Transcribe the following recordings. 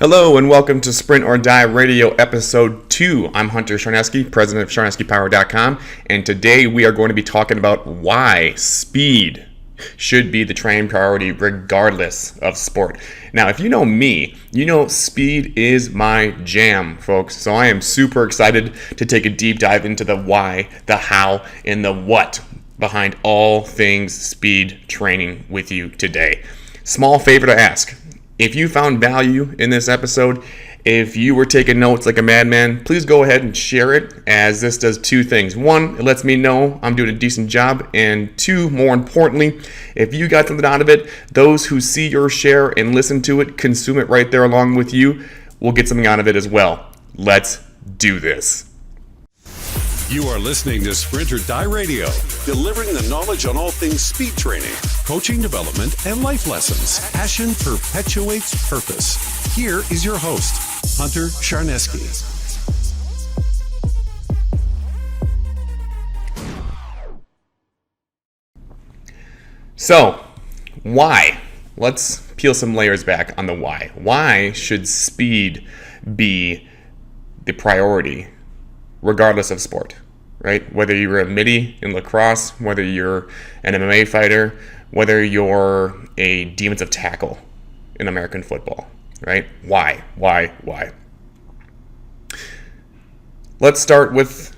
Hello and welcome to Sprint or Die Radio Episode 2. I'm Hunter Charneski, president of CharneskiPower.com, and today we are going to be talking about why speed should be the training priority regardless of sport. Now, if you know me, you know speed is my jam, folks. So I am super excited to take a deep dive into the why, the how, and the what behind all things speed training with you today. Small favor to ask. If you found value in this episode, if you were taking notes like a madman, please go ahead and share it, as this does two things. One, it lets me know I'm doing a decent job, and two, more importantly, if you got something out of it, those who see your share and listen to it, consume it right there along with you, will get something out of it as well. Let's do this. You are listening to Sprint or Die Radio, delivering the knowledge on all things speed training, coaching development, and life lessons. Passion perpetuates purpose. Here is your host, Hunter Charneski. So, why? Let's peel some layers back on the why. Why should speed be the priority regardless of sport, right? Whether you're a middie in lacrosse, whether you're an MMA fighter, whether you're a defensive tackle in American football, right? Why? Let's start with,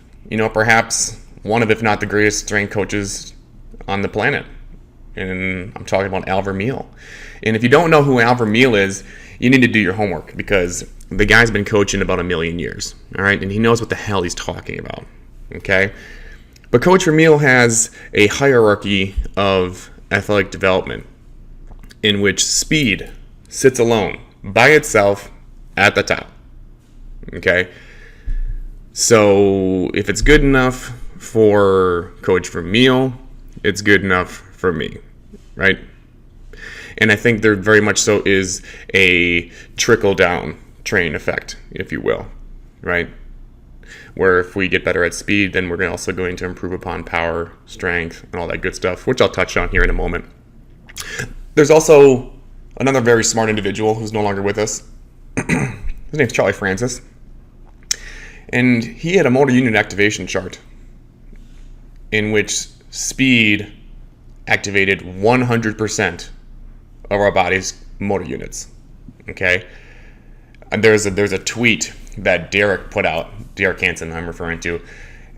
perhaps one of, if not the greatest strength coaches on the planet. And I'm talking about Al Vermeil. And if you don't know who Al Vermeil is, you need to do your homework, because the guy's been coaching about 1 million years, all right? And he knows what the hell he's talking about, okay? But Coach Vermeil has a hierarchy of athletic development in which speed sits alone by itself at the top, okay? So if it's good enough for Coach Vermeil, it's good enough for me, right? And I think there very much so is a trickle-down training effect, if you will, right? Where if we get better at speed, then we're also going to improve upon power, strength, and all that good stuff, which I'll touch on here in a moment. There's also another very smart individual who's no longer with us. His name's Charlie Francis. And he had a motor unit activation chart in which speed activated 100% of our body's motor units, okay? And there's a tweet that Derek put out, Derek Hansen I'm referring to,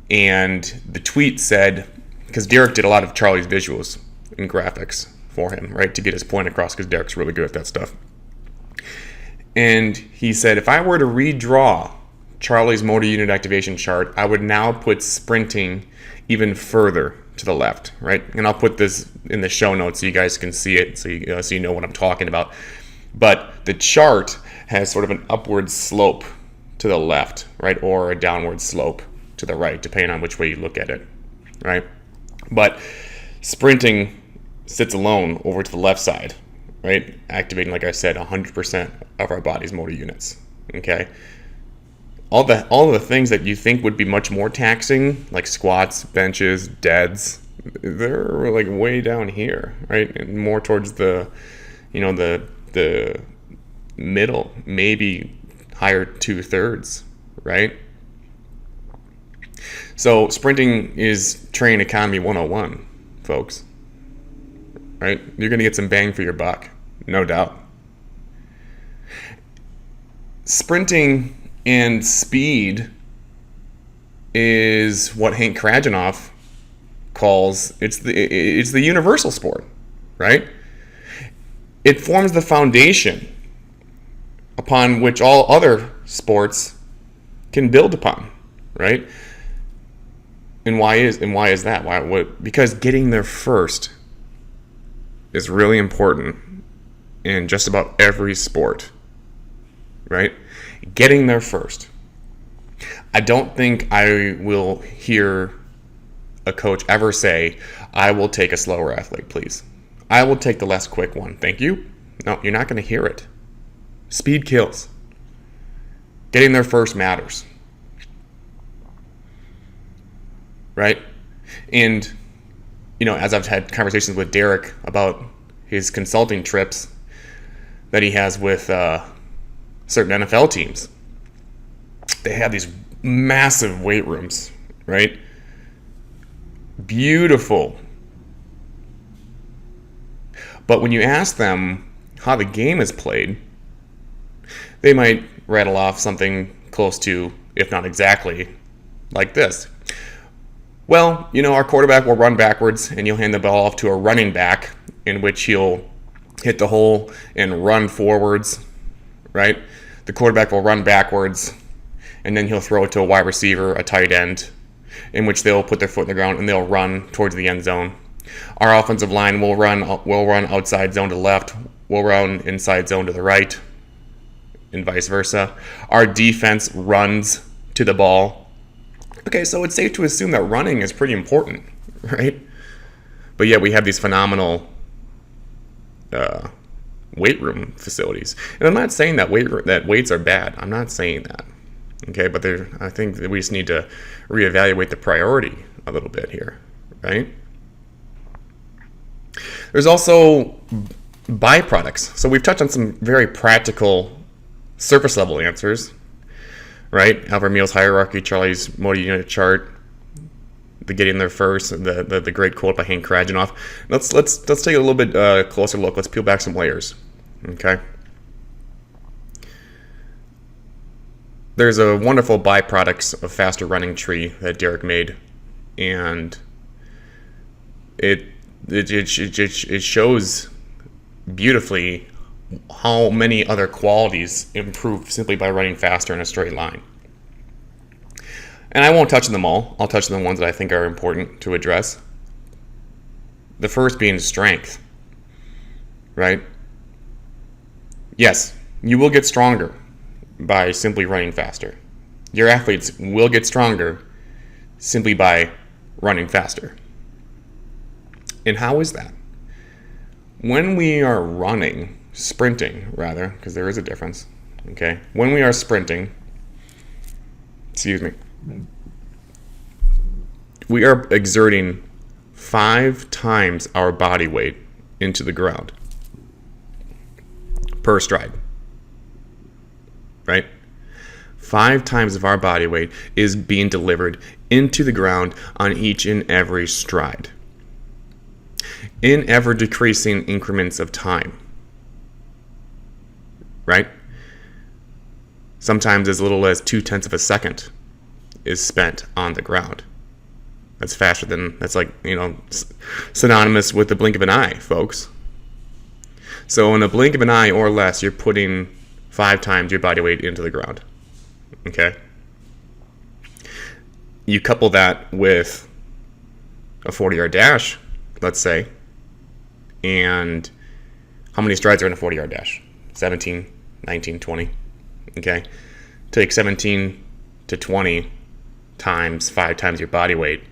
and the tweet said, because Derek did a lot of Charlie's visuals and graphics for him, right, to get his point across, because Derek's really good at that stuff. And he said, if I were to redraw Charlie's motor unit activation chart, I would now put sprinting even further to the left, right? And I'll put this in the show notes so you guys can see it, so you know what I'm talking about. But the chart has sort of an upward slope to the left, right, or a downward slope to the right, depending on which way you look at it, right? But sprinting sits alone over to the left side, right, activating, like I said, 100% of our body's motor units, okay? All the things that you think would be much more taxing, like squats, benches, deads, they're like way down here, right? And more towards the middle, maybe higher 2/3, right? So sprinting is training economy 101, folks, right? You're going to get some bang for your buck, no doubt. Sprinting and speed is what Hank Krajinoff calls it's the universal sport, right? It forms the foundation upon which all other sports can build upon, right? And why is that? Because getting there first is really important in just about every sport, right? Getting there first. I don't think I will hear a coach ever say, I will take a slower athlete, please. I will take the less quick one, thank you. No, you're not going to hear it. Speed kills. Getting there first matters. Right? And, as I've had conversations with Derek about his consulting trips that he has with certain NFL teams. They have these massive weight rooms, right? Beautiful. But when you ask them how the game is played, they might rattle off something close to, if not exactly, like this. Well, our quarterback will run backwards, and you'll hand the ball off to a running back, in which he'll hit the hole and run forwards, right? The quarterback will run backwards, and then he'll throw it to a wide receiver, a tight end, in which they'll put their foot in the ground and they'll run towards the end zone. Our offensive line will run outside zone to the left, we'll run inside zone to the right, and vice versa. Our defense runs to the ball. Okay, so it's safe to assume that running is pretty important, right? But yet we have these phenomenal weight room facilities. And I'm not saying that weights are bad. I'm not saying that. Okay, but I think that we just need to reevaluate the priority a little bit here, right? There's also byproducts. So we've touched on some very practical surface level answers, right? Albert Meal's hierarchy, Charlie's motor unit chart, the getting there first, the great quote by Hank Krajinoff. Let's take a little bit closer look. Let's peel back some layers. Okay. There's a wonderful byproducts of faster running tree that Derek made, and it shows beautifully how many other qualities improve simply by running faster in a straight line. And I won't touch them all. I'll touch on the ones that I think are important to address. The first being strength, right? Yes, you will get stronger by simply running faster. Your athletes will get stronger simply by running faster. And how is that? When we are sprinting rather, because there is a difference, okay? When we are sprinting, we are exerting 5 times our body weight into the ground per stride, right? 5 times of our body weight is being delivered into the ground on each and every stride in ever decreasing increments of time, right? Sometimes as little as 0.2 of a second is spent on the ground. That's synonymous with the blink of an eye, folks. So in a blink of an eye or less, you're putting 5 times your body weight into the ground. Okay? You couple that with a 40-yard dash, let's say, and how many strides are in a 40-yard dash? 17, 19, 20. Okay? Take 17 to 20 times 5 times your body weight,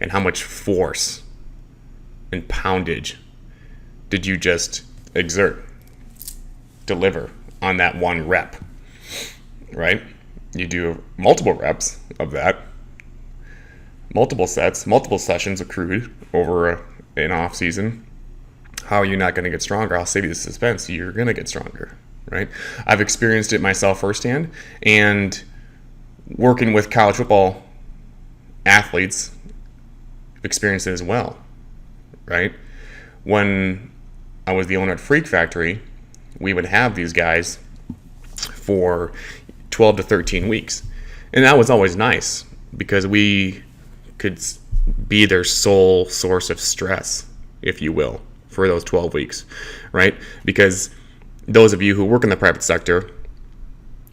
and how much force and poundage did you just deliver on that one rep, right? You do multiple reps of that, multiple sets, multiple sessions accrued over an off season. How are you not going to get stronger? I'll save you the suspense. You're going to get stronger, right? I've experienced it myself firsthand, and working with college football athletes, experienced it as well, right? When I was the owner at Freak Factory, we would have these guys for 12 to 13 weeks. And that was always nice because we could be their sole source of stress, if you will, for those 12 weeks, right? Because those of you who work in the private sector,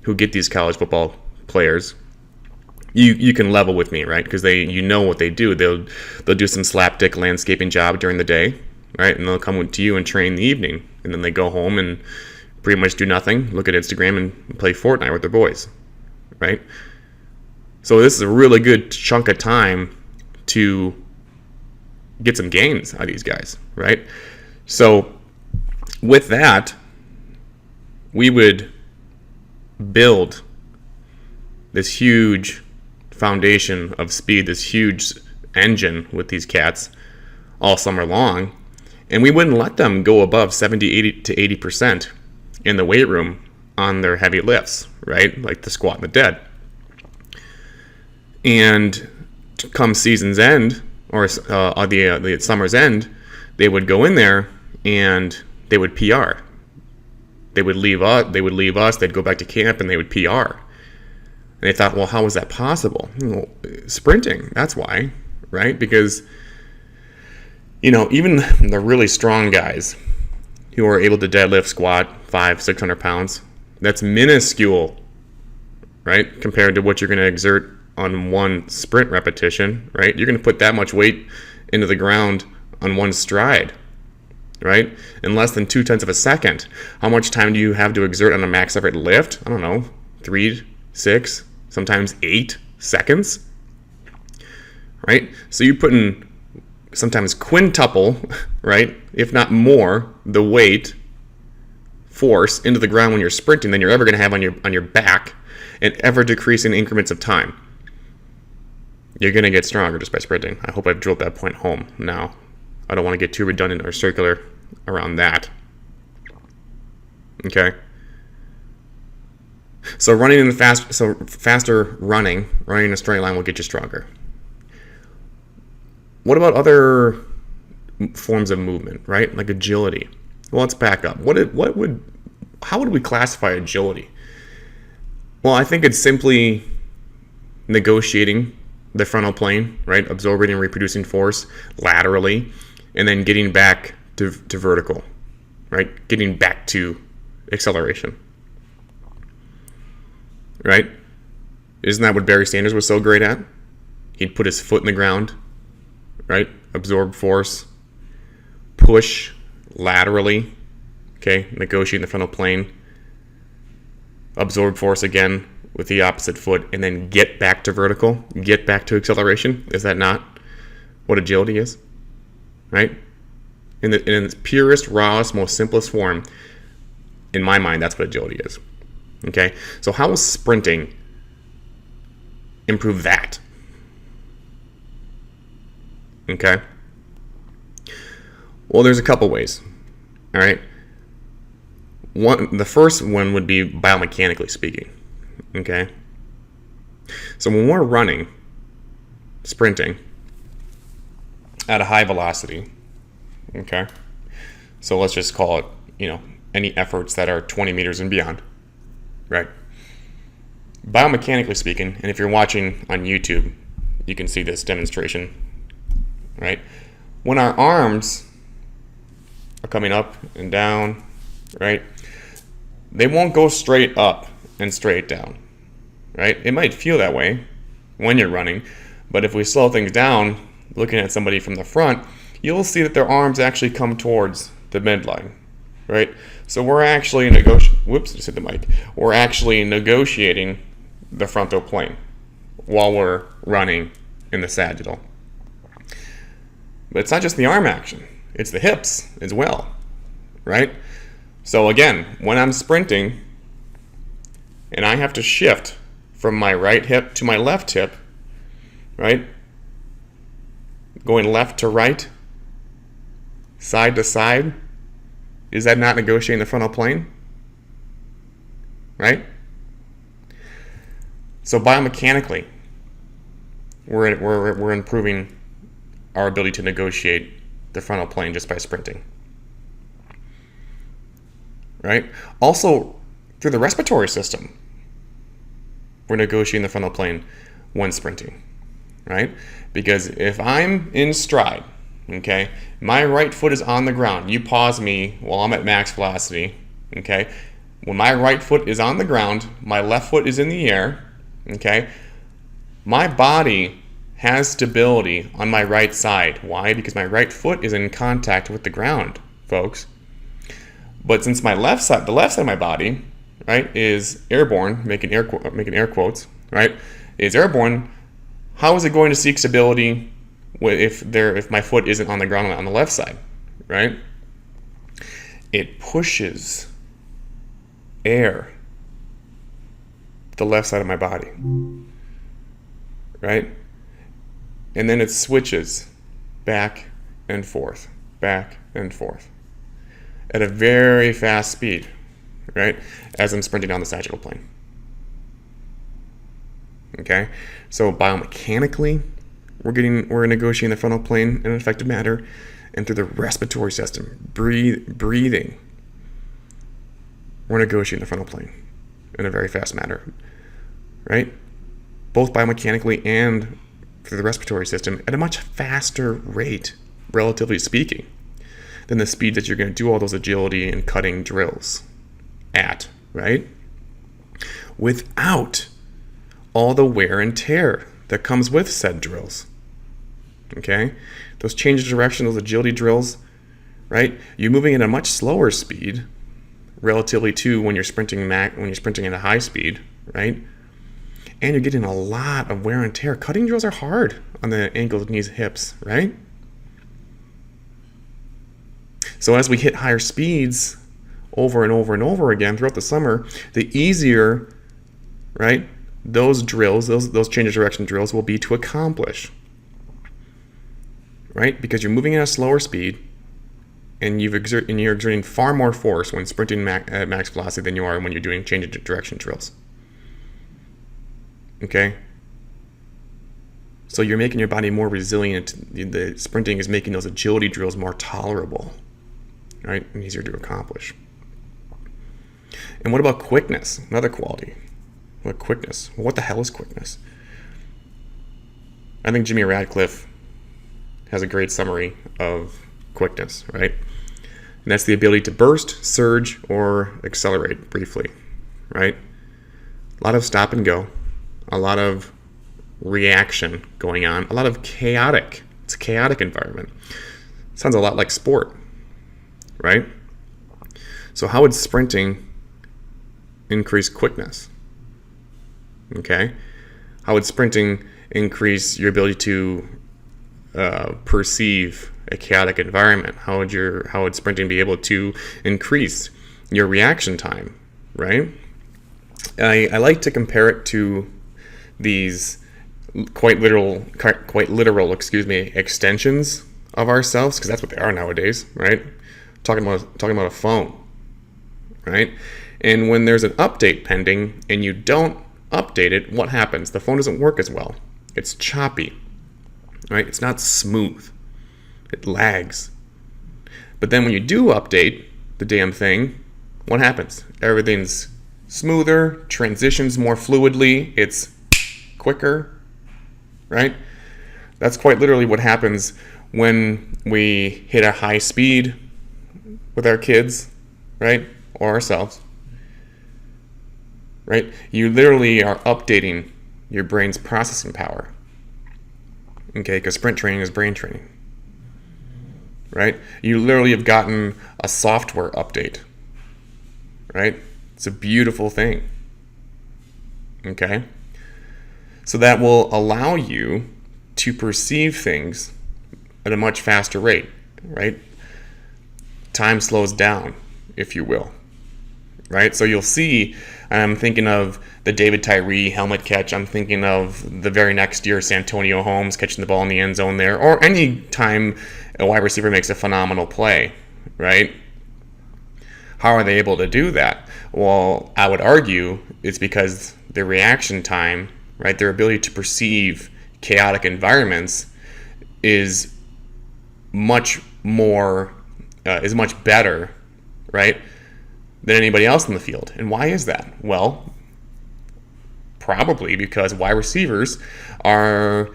who get these college football players, you can level with me, right? Because you know what they do. They'll do some slapdick landscaping job during the day, right? And they'll come to you and train in the evening. And then they go home and pretty much do nothing, look at Instagram and play Fortnite with their boys, right? So this is a really good chunk of time to get some gains out of these guys, right? So with that, we would build this huge foundation of speed, this huge engine with these cats all summer long, and we wouldn't let them go above 70, 80 to 80% in the weight room on their heavy lifts, right? Like the squat and the dead. And come season's end, or the summer's end, they would go in there and they would PR. They would leave us, they'd go back to camp, and they would PR. And they thought, well, how was that possible? Well, sprinting, that's why, right? Because, even the really strong guys who are able to deadlift, squat 500-600 pounds, that's minuscule, right? Compared to what you're going to exert on one sprint repetition, right? You're going to put that much weight into the ground on one stride, right? In less than 0.2 of a second. How much time do you have to exert on a max effort lift? I don't know, 3, 6, sometimes 8 seconds, right? So you put in sometimes quintuple, right, if not more, the weight force into the ground when you're sprinting than you're ever going to have on your back in ever decreasing increments of time. You're going to get stronger just by sprinting. I hope I've drilled that point home now. I don't want to get too redundant or circular around that. Okay? So faster running in a straight line will get you stronger. What about other forms of movement, right? Like agility. Well, let's back up. How would we classify agility? Well, I think it's simply negotiating the frontal plane, right? Absorbing and reproducing force laterally, and then getting back to vertical, right? Getting back to acceleration, right? Isn't that what Barry Sanders was so great at? He'd put his foot in the ground, right? Absorb force, push laterally, okay? Negotiating the frontal plane, absorb force again with the opposite foot, and then get back to vertical, get back to acceleration. Is that not what agility is? Right? In its purest, rawest, most simplest form, in my mind, that's what agility is. Okay? So how will sprinting improve that? Okay? Well, there's a couple ways. All right? The first one would be biomechanically speaking. Okay? So when we're running, sprinting at a high velocity, okay? So let's just call it, any efforts that are 20 meters and beyond, right? Biomechanically speaking, and if you're watching on YouTube, you can see this demonstration, right? When our arms are coming up and down, right? They won't go straight up and straight down, right? It might feel that way when you're running, but if we slow things down, looking at somebody from the front, you'll see that their arms actually come towards the midline, right? So we're actually We're actually negotiating the frontal plane while we're running in the sagittal. But it's not just the arm action, it's the hips as well, right? So again, when I'm sprinting and I have to shift from my right hip to my left hip, right? Going left to right, side to side, is that not negotiating the frontal plane? Right? So biomechanically, we're improving our ability to negotiate the frontal plane just by sprinting. Right? Also, through the respiratory system, we're negotiating the frontal plane when sprinting. Right? Because if I'm in stride, okay, my right foot is on the ground. You pause me while I'm at max velocity, okay? When my right foot is on the ground, my left foot is in the air, okay? My body has stability on my right side. Why? Because my right foot is in contact with the ground, folks. But since the left side of my body, right, is airborne, making air quotes, right, is airborne, how is it going to seek stability if my foot isn't on the ground on the left side, right? It pushes air the left side of my body, right? And then it switches back and forth at a very fast speed, right, as I'm sprinting down the sagittal plane. Okay, so biomechanically, we're negotiating the frontal plane in an effective manner, and through the respiratory system, breathing, we're negotiating the frontal plane in a very fast manner, right? Both biomechanically and through the respiratory system at a much faster rate, relatively speaking, than the speed that you're going to do all those agility and cutting drills at, right? Without all the wear and tear that comes with said drills. Okay? Those change of direction, those agility drills, right? You're moving at a much slower speed relatively to when you're sprinting at a high speed, right? And you're getting a lot of wear and tear. Cutting drills are hard on the ankles, knees, hips, right? So as we hit higher speeds over and over and over again throughout the summer, the easier, right, those drills, those change of direction drills will be to accomplish, right? Because you're moving at a slower speed, and you're exerting far more force when sprinting at max velocity than you are when you're doing change of direction drills. Okay? So you're making your body more resilient. The sprinting is making those agility drills more tolerable, right, and easier to accomplish. And what about quickness? Another quality. What quickness? Well, what the hell is quickness? I think Jimmy Radcliffe has a great summary of quickness, right? And that's the ability to burst, surge, or accelerate briefly, right? A lot of stop and go, a lot of reaction going on, a lot of chaotic. It's a chaotic environment. Sounds a lot like sport, right? So how would sprinting increase quickness? Okay, how would sprinting increase your ability to perceive a chaotic environment? How would sprinting be able to increase your reaction time? Right. I like to compare it to these quite literal, extensions of ourselves, because that's what they are nowadays, right? Talking about a phone, right? And when there's an update pending and you don't update it, what happens? The phone doesn't work as well. It's choppy, right? It's not smooth. It lags. But then when you do update the damn thing, what happens? Everything's smoother, transitions more fluidly, it's quicker, right? That's quite literally what happens when we hit a high speed with our kids, right? Or ourselves. Right? You literally are updating your brain's processing power. Okay, because sprint training is brain training. Right? You literally have gotten a software update. Right? It's a beautiful thing. Okay? So that will allow you to perceive things at a much faster rate. Right? Time slows down, if you will. Right? So you'll see, I'm thinking of the David Tyree helmet catch. I'm thinking of the very next year, Santonio Holmes catching the ball in the end zone there, or any time a wide receiver makes a phenomenal play, right? How are they able to do that? Well, I would argue it's because their reaction time, right, their ability to perceive chaotic environments is much better, right, than anybody else in the field. And why is that? Well, probably because wide receivers are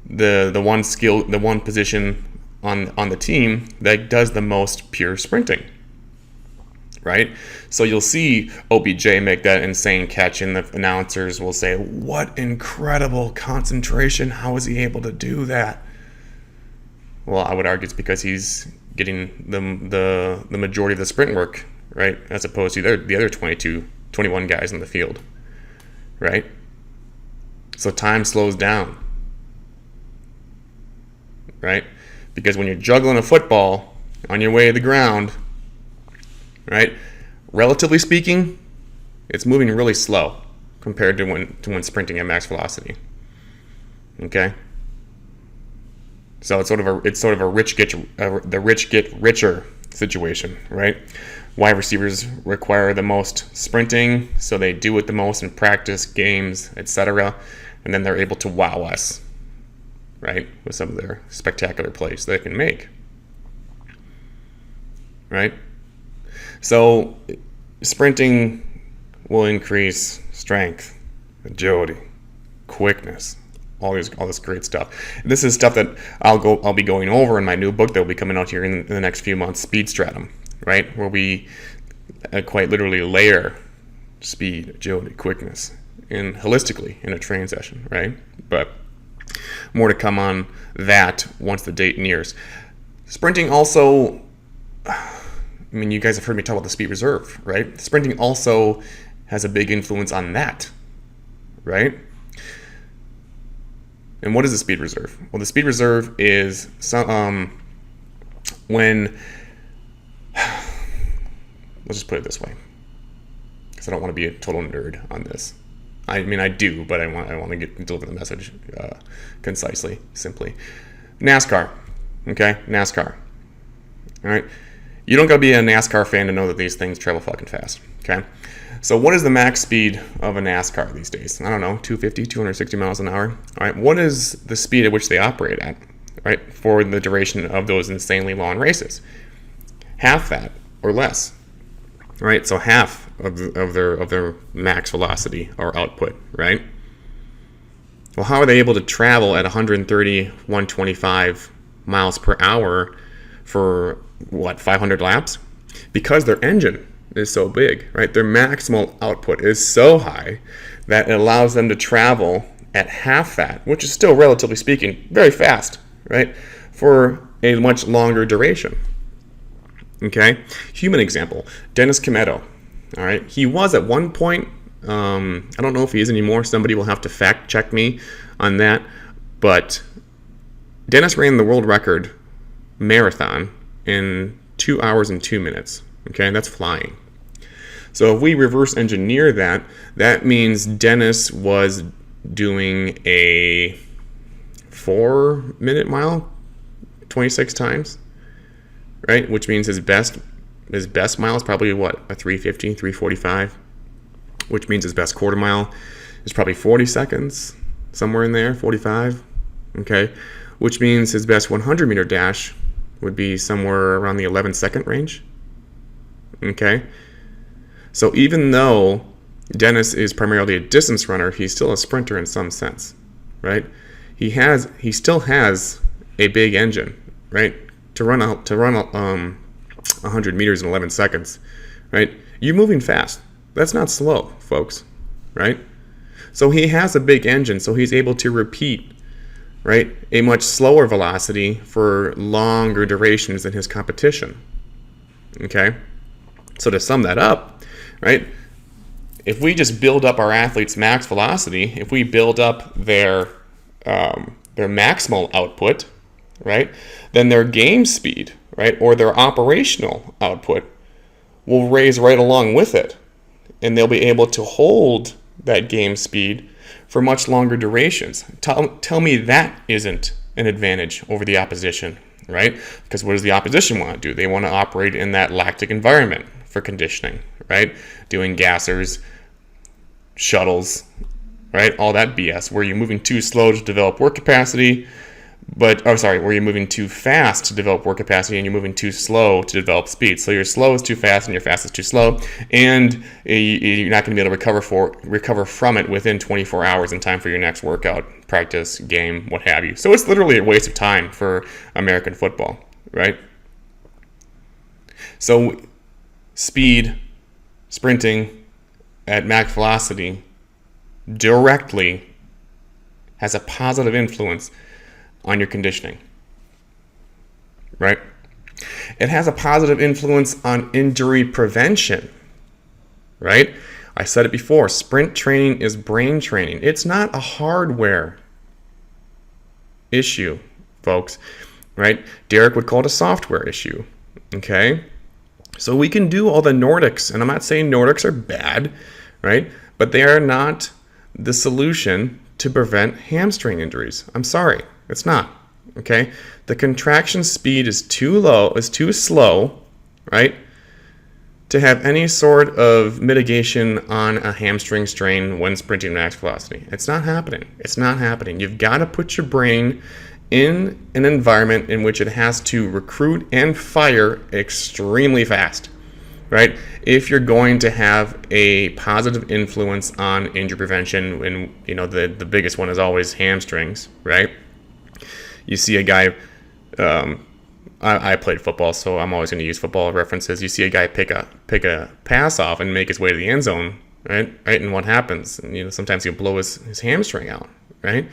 the one position on the team that does the most pure sprinting, right? So you'll see OBJ make that insane catch, and the announcers will say, "What incredible concentration! How is he able to do that?" Well, I would argue it's because he's getting the majority of the sprint work, right, as opposed to the other 21 guys in the field, right? So time slows down, right? Because when you're juggling a football on your way to the ground, right, relatively speaking, it's moving really slow compared to when sprinting at max velocity. Okay? So it's sort of a rich get richer situation, right? wide receivers require the most sprinting, so they do it the most in practice, games, etc. And then they're able to wow us, right, with some of their spectacular plays they can make, right? So sprinting will increase strength, agility, quickness, all this great stuff. This is stuff that I'll be going over in my new book that will be coming out here in the next few months, Speed Stratum, right? Where we quite literally layer speed, agility, quickness, and holistically in a training session, right? But more to come on that once the date nears. Sprinting also, I mean, you guys have heard me talk about the speed reserve, right? Sprinting also has a big influence on that, right? And what is the speed reserve? Well, the speed reserve is when, let's just put it this way, because I don't want to be a total nerd on this. I mean, I do, but I want to deliver the message concisely, simply. NASCAR, okay? NASCAR, all right? You don't got to be a NASCAR fan to know that these things travel fucking fast, okay? So what is the max speed of a NASCAR these days? I don't know, 250, 260 miles an hour. All right, what is the speed at which they operate at, right, for the duration of those insanely long races? Half that or less, right? So half of their max velocity or output, right? Well, how are they able to travel at 130, 125 miles per hour for, 500 laps? Because their engine is so big, right? Their maximal output is so high that it allows them to travel at half that, which is still, relatively speaking, very fast, right? For a much longer duration. Okay? Human example, Dennis Cometto, all right? He was at one point, I don't know if he is anymore, somebody will have to fact check me on that, but Dennis ran the world record marathon in 2 hours and 2 minutes, okay? That's flying. So if we reverse engineer that, that means Dennis was doing a 4-minute mile 26 times, right? Which means his best mile is probably what, a 350, 345, which means his best quarter mile is probably 40 seconds, somewhere in there, 45, okay? Which means his best 100-meter dash would be somewhere around the 11-second range, okay? So even though Dennis is primarily a distance runner, he's still a sprinter in some sense, right? He still has a big engine, right? To run 100 meters in 11 seconds, right? You're moving fast. That's not slow, folks, right? So he has a big engine, so he's able to repeat, right, a much slower velocity for longer durations than his competition, okay? So to sum that up, right, if we just build up our athletes' max velocity, if we build up their maximal output, right, then their game speed, right, or their operational output will raise right along with it, and they'll be able to hold that game speed for much longer durations. Tell me that isn't an advantage over the opposition, right? Because what does the opposition want to do? They want to operate in that lactic environment for conditioning, right? Doing gassers, shuttles, right? All that BS where you're moving too slow to develop work capacity, where you're moving too fast to develop work capacity and you're moving too slow to develop speed. So your slow is too fast and your fast is too slow, and you're not going to be able to recover from it within 24 hours in time for your next workout, practice, game, what have you. So it's literally a waste of time for American football, right? So speed, sprinting at max velocity directly has a positive influence on your conditioning, right? It has a positive influence on injury prevention, right? I said it before, sprint training is brain training. It's not a hardware issue, folks, right? Derek would call it a software issue, okay? So we can do all the Nordics, and I'm not saying Nordics are bad, right? But they are not the solution to prevent hamstring injuries. I'm sorry, it's not, okay? The contraction speed is too slow, right, to have any sort of mitigation on a hamstring strain when sprinting max velocity. It's not happening. It's not happening. You've got to put your brain in an environment in which it has to recruit and fire extremely fast, right? If you're going to have a positive influence on injury prevention, and the biggest one is always hamstrings, right? You see a guy, I played football, so I'm always going to use football references. You see a guy pick a pass off and make his way to the end zone, right? And what happens? And, sometimes he'll blow his hamstring out, right?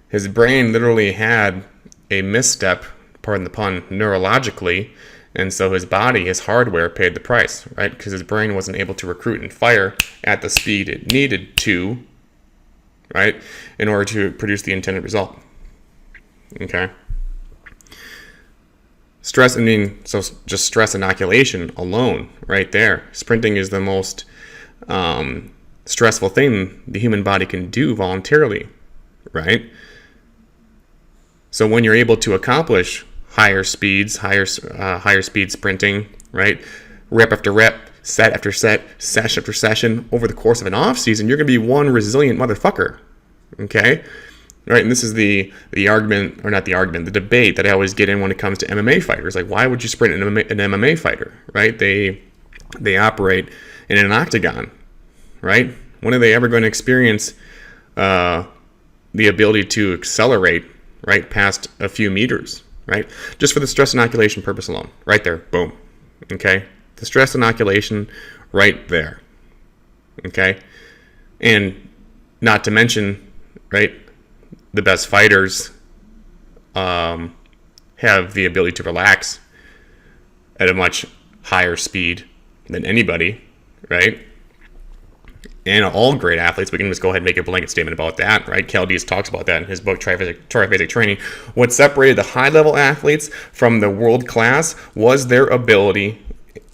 His brain literally had a misstep, pardon the pun, neurologically, and so his body, his hardware, paid the price, right? Because his brain wasn't able to recruit and fire at the speed it needed to, right, in order to produce the intended result. Okay? So just stress inoculation alone, right there. Sprinting is the most stressful thing the human body can do voluntarily, right? So when you're able to accomplish higher speeds, higher speed sprinting, right, rep after rep, set after set, session after session, over the course of an off season, you're gonna be one resilient motherfucker, okay? Right, and this is the argument, or not the argument, the debate that I always get in when it comes to MMA fighters. Like, why would you sprint an MMA fighter, right? They operate in an octagon, right? When are they ever going to experience the ability to accelerate, right, past a few meters, right? Just for the stress inoculation purpose alone, right there, boom, okay? The stress inoculation right there, okay? And not to mention, right, the best fighters have the ability to relax at a much higher speed than anybody, right? And all great athletes, we can just go ahead and make a blanket statement about that, right? Chaldeus talks about that in his book, Triphasic Training. What separated the high-level athletes from the world class was their ability,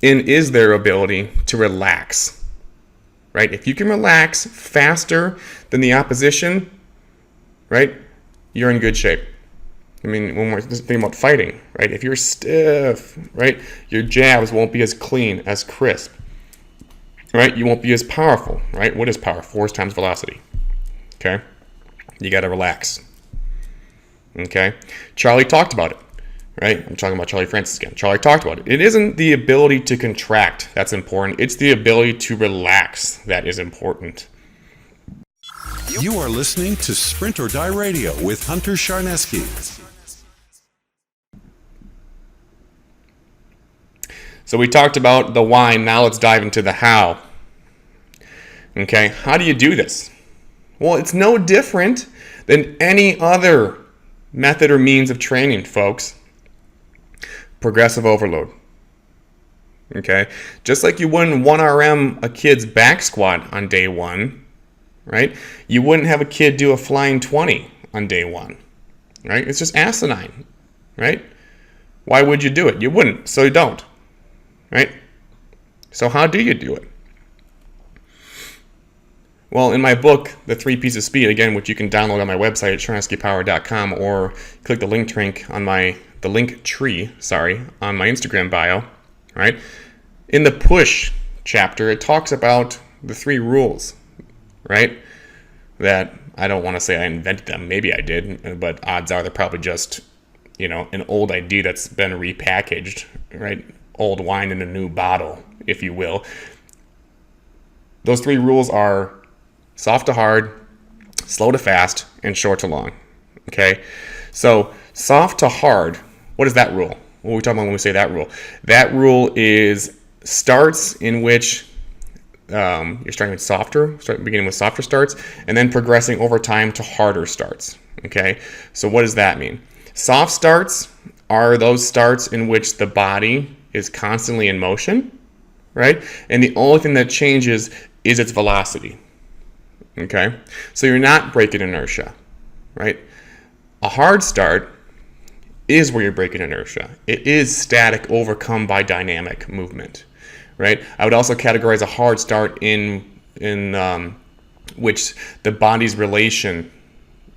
and is their ability, to relax, right? If you can relax faster than the opposition, right, you're in good shape. I mean, when we're thinking about fighting, right, if you're stiff, right, your jabs won't be as clean, as crisp, right, you won't be as powerful, right? What is power? Force times velocity, okay? You got to relax, okay? Charlie talked about it, right? I'm talking about Charlie Francis again. Charlie talked about it. It isn't the ability to contract that's important. It's the ability to relax that is important. You are listening to Sprint or Die Radio with Hunter Charneski. So we talked about the why, now let's dive into the how. Okay, how do you do this? Well, it's no different than any other method or means of training, folks. Progressive overload. Okay, just like you wouldn't 1RM a kid's back squat on day one, right? You wouldn't have a kid do a flying 20 on day one, right? It's just asinine, right? Why would you do it? You wouldn't, so you don't, right? So how do you do it? Well, in my book, The 3 P's of Speed, again, which you can download on my website at charneskipower.com, or click the link tree on my Instagram bio, right? In the push chapter, it talks about the 3 rules, right? That I don't want to say I invented them. Maybe I did, but odds are they're probably just, an old idea that's been repackaged, right? Old wine in a new bottle, if you will. Those 3 rules are soft to hard, slow to fast, and short to long. Okay? So, soft to hard, what is that rule? What are we talking about when we say that rule? That rule is starts in which you're starting with beginning with softer starts, and then progressing over time to harder starts. Okay? So what does that mean? Soft starts are those starts in which the body is constantly in motion, right? And the only thing that changes is its velocity. Okay? So you're not breaking inertia, right? A hard start is where you're breaking inertia. It is static overcome by dynamic movement, right? I would also categorize a hard start in which the body's relation,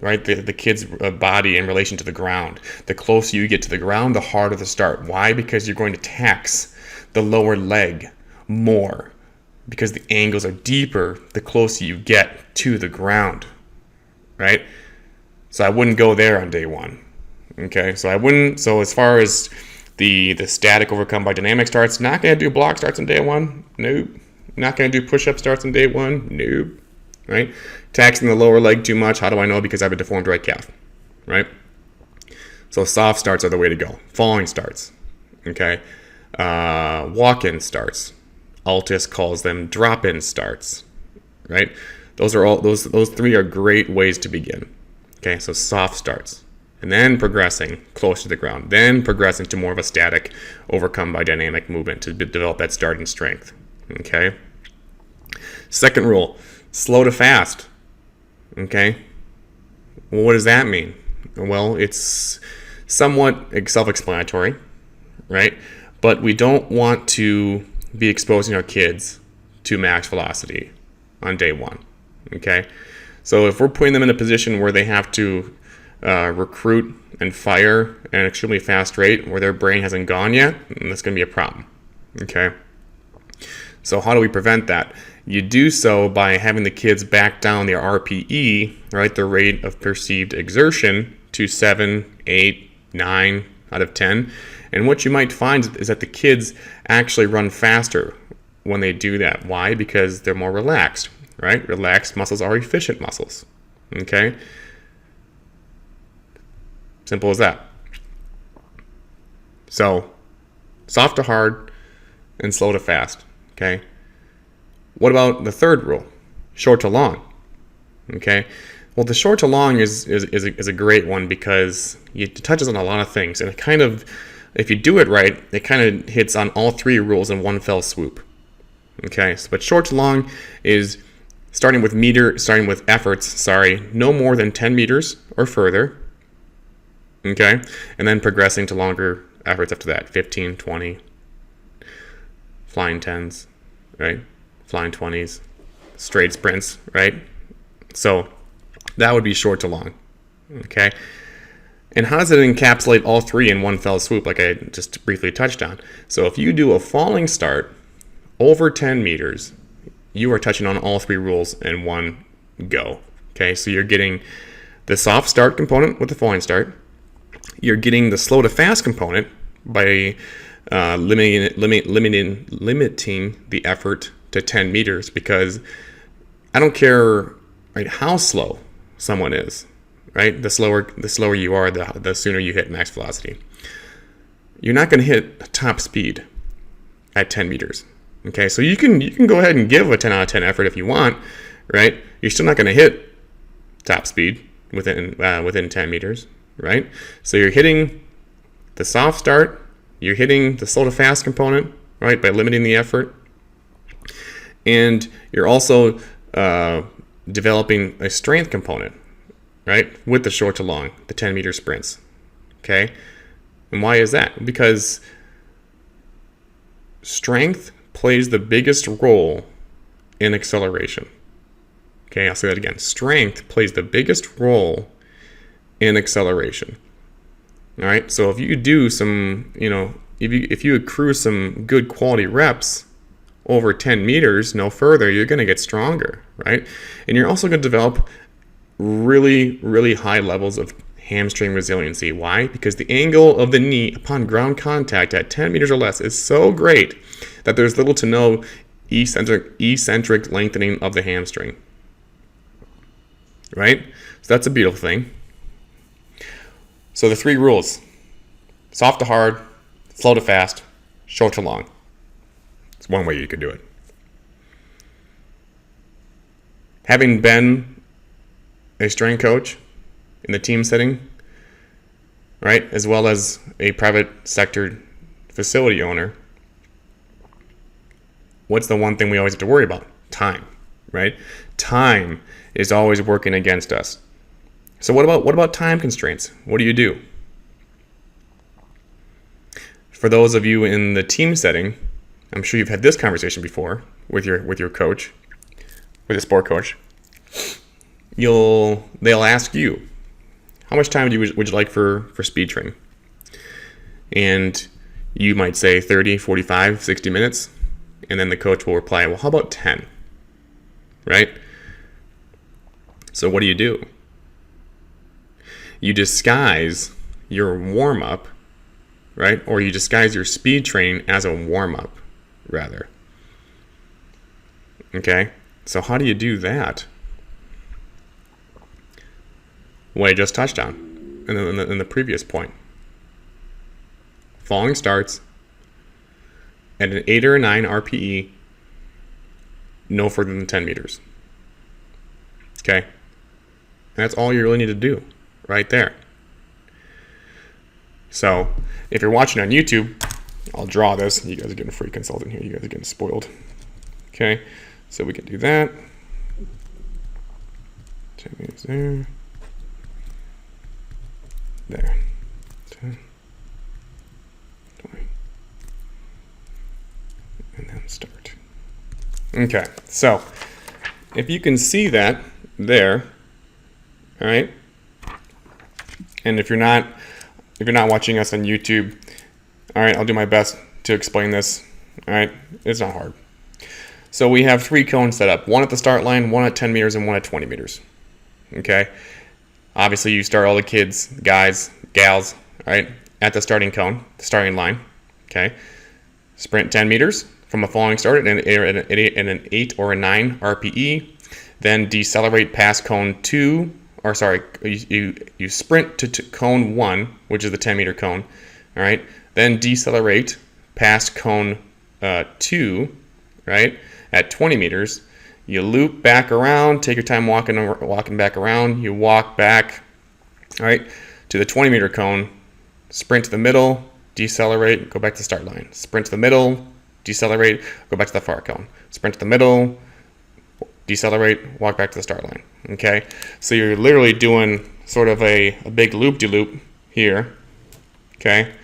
right? The kid's body in relation to the ground. The closer you get to the ground, the harder the start. Why? Because you're going to tax the lower leg more because the angles are deeper the closer you get to the ground, right? So I wouldn't go there on day one. Okay, so as far as the static overcome by dynamic starts, not going to do block starts on day one. Nope. Not going to do push-up starts on day one. Nope. Right? Taxing the lower leg too much. How do I know? Because I have a deformed right calf. Right? So soft starts are the way to go. Falling starts. Okay? Walk-in starts. Altus calls them drop-in starts. Right? Those three are great ways to begin. Okay? So soft starts. And then progressing close to the ground. Then progressing to more of a static overcome by dynamic movement to develop that starting strength. Okay? Second rule, slow to fast. Okay? Well, what does that mean? Well, it's somewhat self-explanatory, right? But we don't want to be exposing our kids to max velocity on day one. Okay? So if we're putting them in a position where they have to recruit and fire at an extremely fast rate where their brain hasn't gone yet, that's going to be a problem. Okay? So how do we prevent that? You do so by having the kids back down their RPE, right, the rate of perceived exertion, to 7, 8, 9 out of 10. And what you might find is that the kids actually run faster when they do that. Why? Because they're more relaxed, right? Relaxed muscles are efficient muscles. Okay? Simple as that. So, soft to hard and slow to fast. Okay? What about the third rule? Short to long. Okay? Well, the short to long is a great one because it touches on a lot of things. And it kind of, if you do it right, it kind of hits on all three rules in one fell swoop. Okay? So, but short to long is starting with efforts, no more than 10 meters or further. Okay? And then progressing to longer efforts after that, 15, 20, flying 10s, right? Flying 20s, straight sprints, right? So that would be short to long, okay? And how does it encapsulate all three in one fell swoop, like I just briefly touched on? So if you do a falling start over 10 meters, you are touching on all three rules in one go, okay? So you're getting the soft start component with the falling start. You're getting the slow to fast component by limiting the effort to 10 meters, because I don't care, right, how slow someone is, right? The slower you are, the sooner you hit max velocity. You're not going to hit top speed at 10 meters. Okay, so you can go ahead and give a 10 out of 10 effort if you want, right? You're still not going to hit top speed within 10 meters, right? So you're hitting the soft start, you're hitting the slow to fast component, right, by limiting the effort. And you're also developing a strength component, right, with the short to long, the 10-meter sprints, okay? And why is that? Because strength plays the biggest role in acceleration. Okay, I'll say that again. Strength plays the biggest role in acceleration. All right, so if you do some, if you accrue some good quality reps over 10 meters, no further, you're going to get stronger, right? And you're also going to develop really, really high levels of hamstring resiliency. Why? Because the angle of the knee upon ground contact at 10 meters or less is so great that there's little to no eccentric lengthening of the hamstring, right? So that's a beautiful thing. So the three rules: soft to hard, slow to fast, short to long. It's one way you could do it. Having been a strength coach in the team setting, right, as well as a private sector facility owner, what's the one thing we always have to worry about? Time, right? Time is always working against us. So what about time constraints? What do? For those of you in the team setting, I'm sure you've had this conversation before with your coach, with a sport coach. They'll ask you, how much time would you like for speed training? And you might say 30, 45, 60 minutes. And then the coach will reply, well, how about 10? Right? So what do? You disguise your warm-up, right? Or you disguise your speed training as a warm-up, rather. Okay? So how do you do that? What I just touched on in the previous point. Falling starts at an 8 or a 9 RPE, no further than 10 meters. Okay? And that's all you really need to do right there. So, if you're watching on YouTube, I'll draw this. You guys are getting a free consultant here. You guys are getting spoiled. Okay? So we can do that. 10 meters there. There. 10. 20. And then start. Okay, so if you can see that there, all right, and if you're not watching us on YouTube, all right, I'll do my best to explain this. All right, it's not hard. So we have 3 cones set up: one at the start line, one at 10 meters, and one at 20 meters. Okay, obviously you start all the kids, guys, gals, all right, at the starting cone, the starting line. Okay, sprint 10 meters from a falling start at an 8 or a 9 RPE, then decelerate past cone 2, or sorry, you sprint to cone 1, which is the 10 meter cone, all right, then decelerate past cone 2, right, at 20 meters, you loop back around, take your time walking back around, you walk back, all right, to the 20 meter cone, sprint to the middle, decelerate, go back to the start line, sprint to the middle, decelerate, go back to the far cone, sprint to the middle, decelerate, walk back to the start line. Okay, so you're literally doing sort of a big loop-de-loop here. Okay,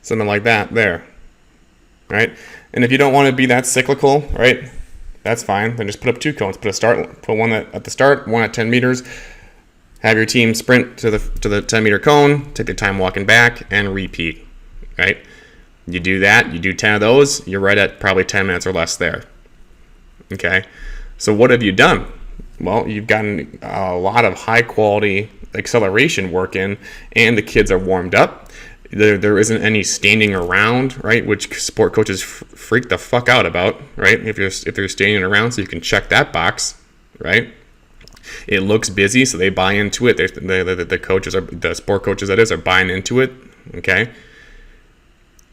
something like that there. Right, and if you don't want to be that cyclical, right, that's fine. Then just put up 2 cones. Put one at the start, one at 10 meters. Have your team sprint to the 10 meter cone, take their time walking back, and repeat. Right? You do that, you do 10 of those, you're right at probably 10 minutes or less there. Okay? So what have you done? Well, you've gotten a lot of high quality acceleration work in, and the kids are warmed up. There isn't any standing around, right? Which sport coaches freak the fuck out about, right? If you're standing around, so you can check that box, right? It looks busy, so they buy into it. The sport coaches are buying into it. Okay,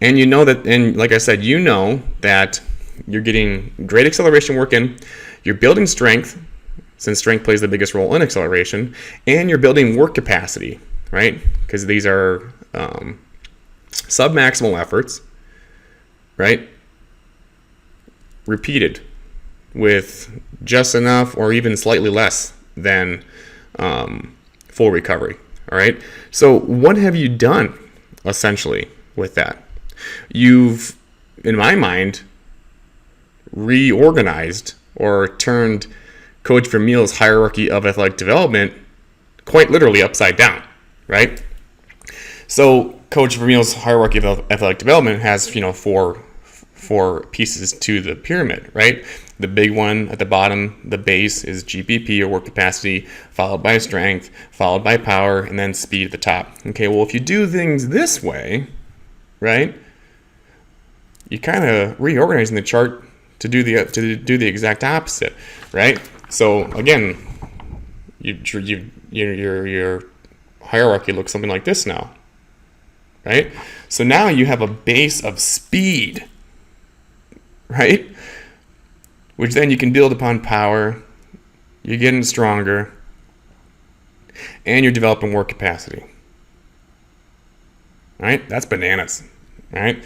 and you know that, and like I said, you know that you're getting great acceleration work in. You're building strength, since strength plays the biggest role in acceleration, and you're building work capacity, right? Because these are sub-maximal efforts, right? Repeated with just enough or even slightly less than full recovery. All right. So what have you done essentially with that? You've, in my mind, reorganized or turned Coach Vermeule's hierarchy of athletic development quite literally upside down, right? So Coach Vermeule's hierarchy of athletic development has, four pieces to the pyramid, right? The big one at the bottom, the base, is GPP, or work capacity, followed by strength, followed by power, and then speed at the top. Okay, well, if you do things this way, right, you kind of reorganizing the chart to do the exact opposite, right? So again, your hierarchy looks something like this now, right? So now you have a base of speed, right? Which then you can build upon power, you're getting stronger, and you're developing work capacity. Right? That's bananas. Right?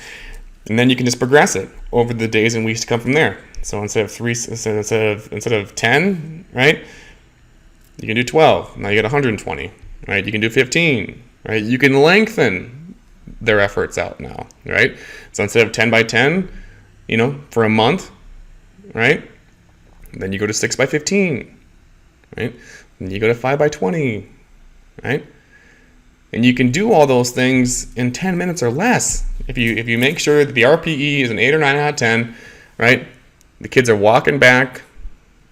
And then you can just progress it over the days and weeks to come from there. So instead of 10, right? You can do 12. Now you got 120. Right? You can do 15. Right? You can lengthen their efforts out now. Right? So instead of 10 by 10, for a month, right? Then you go to 6 by 15, right? Then you go to 5 by 20, right? And you can do all those things in 10 minutes or less. If you make sure that the RPE is an 8 or 9 out of 10, right? The kids are walking back,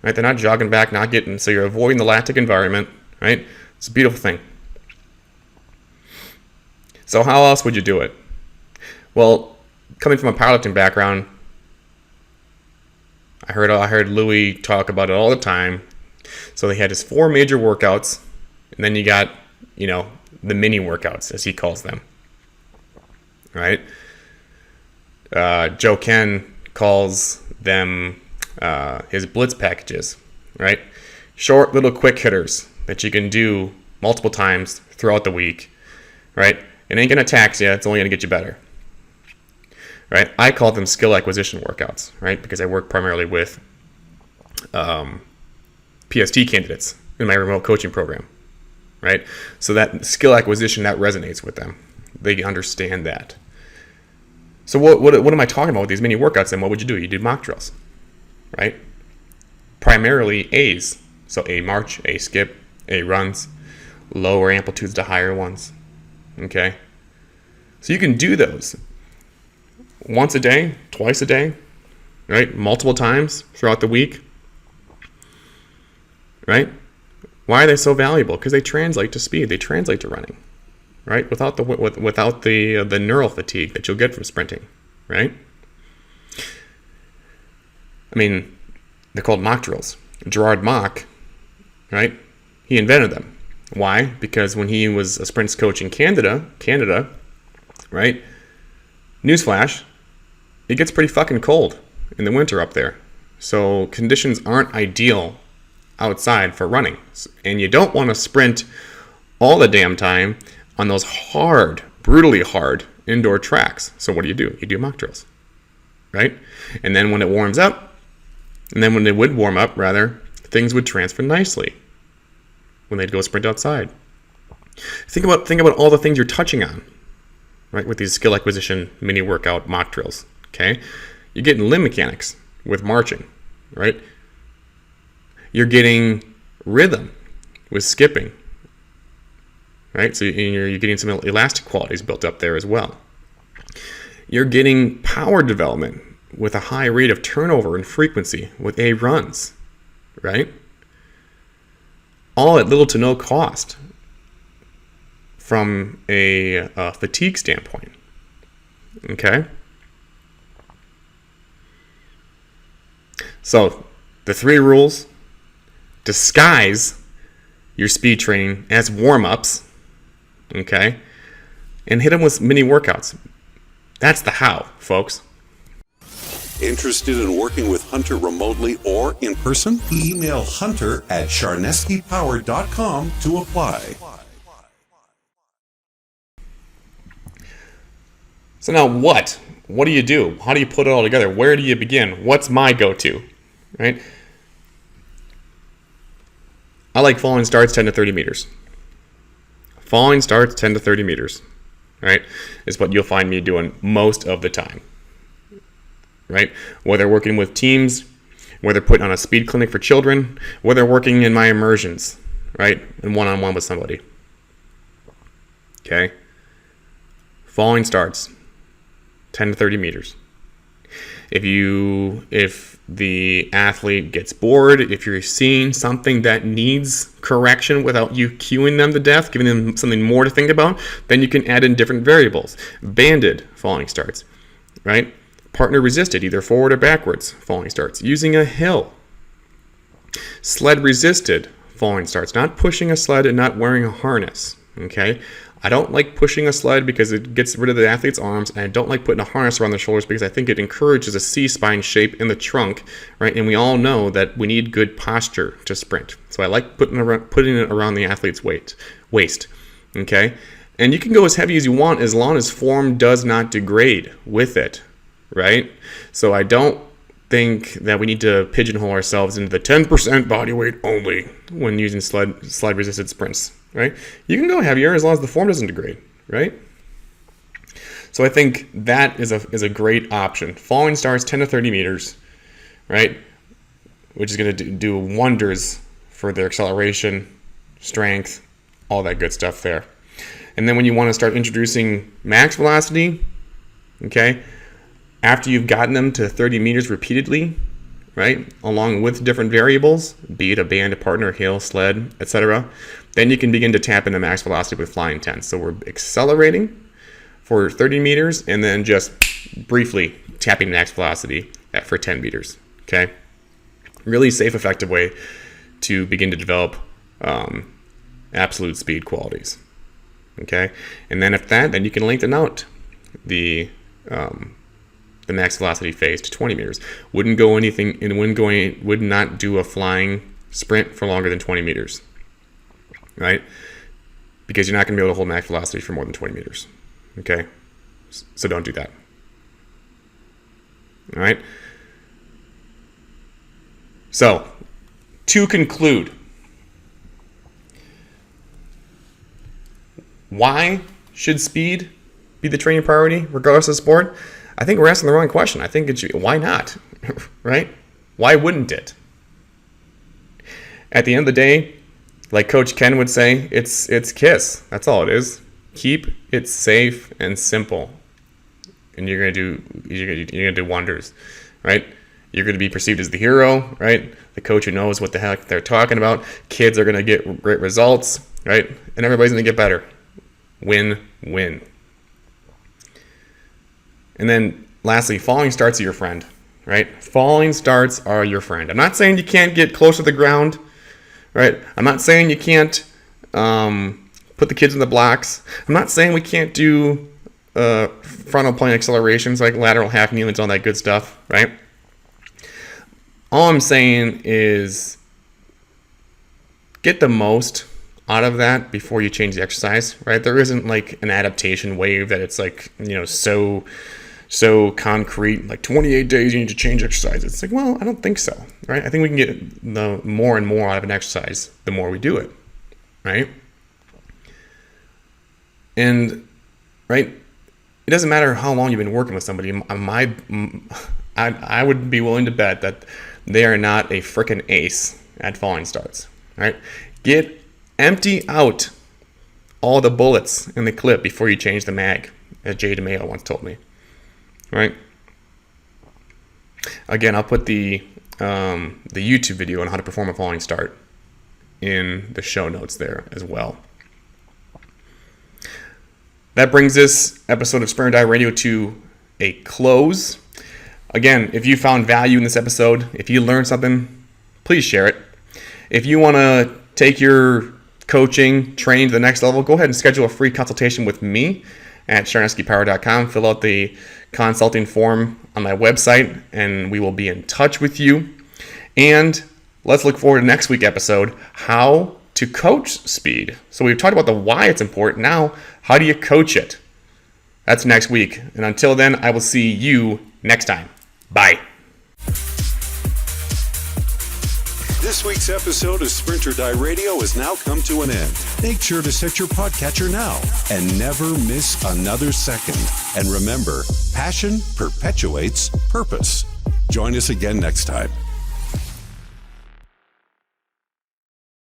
right? They're not jogging back, not getting, so you're avoiding the lactic environment, right? It's a beautiful thing. So how else would you do it? Well, coming from a powerlifting background, I heard Louis talk about it all the time. So they had his 4 major workouts, and then you got, the mini workouts, as he calls them, right? Joe Ken calls them his blitz packages, right? Short little quick hitters that you can do multiple times throughout the week, right? It ain't going to tax you. It's only going to get you better, right? I call them skill acquisition workouts, right? Because I work primarily with PST candidates in my remote coaching program, right? So that skill acquisition, that resonates with them. They understand that. So what am I talking about with these mini workouts? And what would you do? You do mock drills, right? Primarily A's. So A march, A skip, A runs, lower amplitudes to higher ones. Okay? So you can do those once a day, twice a day, right? Multiple times throughout the week, right? Why are they so valuable? Because they translate to speed. They translate to running, right? Without the neural fatigue that you'll get from sprinting, right? I mean, they're called mock drills. Gerard Mock, right? He invented them. Why? Because when he was a sprints coach in Canada, right? Newsflash, it gets pretty fucking cold in the winter up there. So conditions aren't ideal outside for running. And you don't want to sprint all the damn time on those hard, brutally hard indoor tracks. So what do? You do mock drills, right? And then when it warms up, and then when it would warm up, rather, things would transfer nicely when they'd go sprint outside. Think about all the things you're touching on, right, with these skill acquisition mini workout mock drills, okay? You're getting limb mechanics with marching, right? You're getting rhythm with skipping, right? So you're getting some elastic qualities built up there as well. You're getting power development with a high rate of turnover and frequency with A runs, right? All at little to no cost from a fatigue standpoint, okay? So the 3 rules: disguise your speed training as warm-ups, okay? And hit them with mini workouts. That's the how, folks. Interested in working with Hunter remotely or in person? Email hunter@charneskipower.com to apply. So now what? What do you do? How do you put it all together? Where do you begin? What's my go-to, right? I like falling starts 10 to 30 meters. Falling starts 10 to 30 meters, right, is what you'll find me doing most of the time, right? Whether working with teams, whether putting on a speed clinic for children, whether working in my immersions, right, and one-on-one with somebody, okay? Falling starts 10 to 30 meters. If the athlete gets bored, if you're seeing something that needs correction without you cueing them to death, giving them something more to think about, then you can add in different variables. Banded falling starts, right? Partner resisted, either forward or backwards falling starts. Using a hill. Sled resisted falling starts, not pushing a sled and not wearing a harness, okay? I don't like pushing a sled because it gets rid of the athlete's arms, and I don't like putting a harness around their shoulders because I think it encourages a C-spine shape in the trunk, right? And we all know that we need good posture to sprint. So I like putting it around the athlete's waist, okay? And you can go as heavy as you want as long as form does not degrade with it, right? So I don't think that we need to pigeonhole ourselves into the 10% body weight only when using sled resisted sprints, right? You can go heavier as long as the form doesn't degrade, right? So I think that is a great option. Falling starts 10 to 30 meters, right? Which is going to do wonders for their acceleration, strength, all that good stuff there. And then when you want to start introducing max velocity, okay, after you've gotten them to 30 meters repeatedly, right, along with different variables, be it a band, a partner, hill, sled, etc., then you can begin to tap into max velocity with fly intent. So we're accelerating for 30 meters and then just briefly tapping max velocity for 10 meters, okay? Really safe, effective way to begin to develop absolute speed qualities, okay? And then then you can lengthen out the max velocity phase to 20 meters. Would not do a flying sprint for longer than 20 meters, right? Because you're not going to be able to hold max velocity for more than 20 meters, okay? So don't do that, all right? So, to conclude, why should speed be the training priority regardless of sport? I think we're asking the wrong question. I think it should, why not, right? Why wouldn't it? At the end of the day, like Coach Ken would say, it's KISS. That's all it is. Keep it safe and simple, and you're gonna do wonders, right? You're gonna be perceived as the hero, right? The coach who knows what the heck they're talking about. Kids are gonna get great results, right? And everybody's gonna get better. Win-win. And then lastly, falling starts are your friend, right? Falling starts are your friend. I'm not saying you can't get close to the ground, right? I'm not saying you can't put the kids in the blocks. I'm not saying we can't do frontal plane accelerations like lateral half kneelings, all that good stuff, right? All I'm saying is get the most out of that before you change the exercise, right? There isn't like an adaptation wave that it's like, so concrete, like 28 days you need to change exercise. It's like, well, I don't think so, right? I think we can get the more and more out of an exercise the more we do it, right? And, right, it doesn't matter how long you've been working with somebody. I would be willing to bet that they are not a frickin' ace at falling starts, right? Empty out all the bullets in the clip before you change the mag, as Jay DeMayo once told me, right? Again, I'll put the YouTube video on how to perform a falling start in the show notes there as well. That brings this episode of Sprinter Die Radio to a close. Again, if you found value in this episode, if you learned something, please share it. If you want to take your coaching, training to the next level, go ahead and schedule a free consultation with me at charneskipower.com. Fill out the consulting form on my website, and we will be in touch with you. And let's look forward to next week's episode, how to coach speed. So we've talked about the why it's important. Now, how do you coach it? That's next week. And until then, I will see you next time. Bye. This week's episode of Sprinter Die Radio has now come to an end. Make sure to set your podcatcher now and never miss another second. And remember, passion perpetuates purpose. Join us again next time.